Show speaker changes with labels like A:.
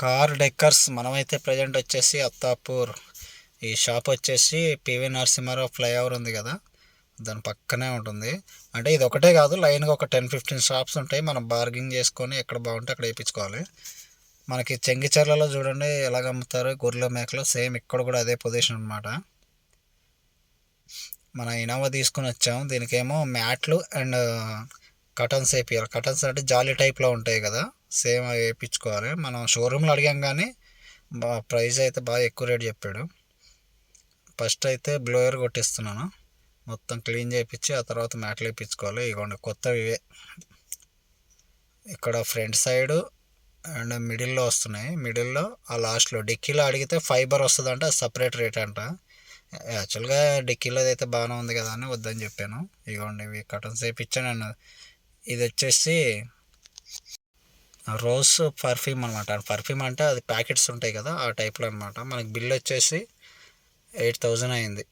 A: Car decors. మనమైతే present వచ్చేసి అత్తాపూర్. ఈ షాప్ వచ్చేసి పివి నరసింహారావు ఫ్లైఓవర్ ఉంది కదా, దాని పక్కనే ఉంటుంది. అంటే ఇది ఒకటే కాదు, లైన్గా ఒక 10-15 షాప్స్ ఉంటాయి. మనం బార్గింగ్ చేసుకొని ఎక్కడ బాగుంటే అక్కడ వేయించుకోవాలి. మనకి చెంగిచెర్లలో చూడండి ఎలాగ అమ్ముతారు గొర్రెల మేకలు, సేమ్ ఇక్కడ కూడా అదే పొజిషన్ అనమాట. మన ఇనోవా తీసుకుని వచ్చాము. దీనికేమో మ్యాట్లు అండ్ కటన్స్ వేపియాలి. కటన్స్ అంటే జాలీ టైప్లో ఉంటాయి కదా, సేమ్ అవి వేయించుకోవాలి. మనం షోరూంలో అడిగాం కానీ ప్రైస్ అయితే బాగా ఎక్కువ రేట్ చెప్పాడు. ఫస్ట్ అయితే బ్లోయర్ కొట్టిస్తున్నాను, మొత్తం క్లీన్ చేయించి ఆ తర్వాత మ్యాట్లు వేయించుకోవాలి. ఇవ్వండి కొత్తవి ఇవే. ఇక్కడ ఫ్రంట్ సైడు అండ్ మిడిల్లో వస్తున్నాయి. మిడిల్లో ఆ లాస్ట్లో డిక్కీలో అడిగితే ఫైబర్ వస్తుందంటే అది సపరేట్ రేట్ అంట. యాక్చువల్గా డిక్కీలో అయితే బాగానే ఉంది కదా అని వద్దని చెప్పాను. ఇవ్వండి ఇవి కటన్స్ వేయించాను. నేను ఇది వచ్చేసి రోజ్ పర్ఫ్యూమ్ అనమాట. పర్ఫ్యూమ్ అంటే అది ప్యాకెట్స్ ఉంటాయి కదా ఆ టైప్లో అనమాట. మనకి బిల్ వచ్చేసి 8,000 అయింది.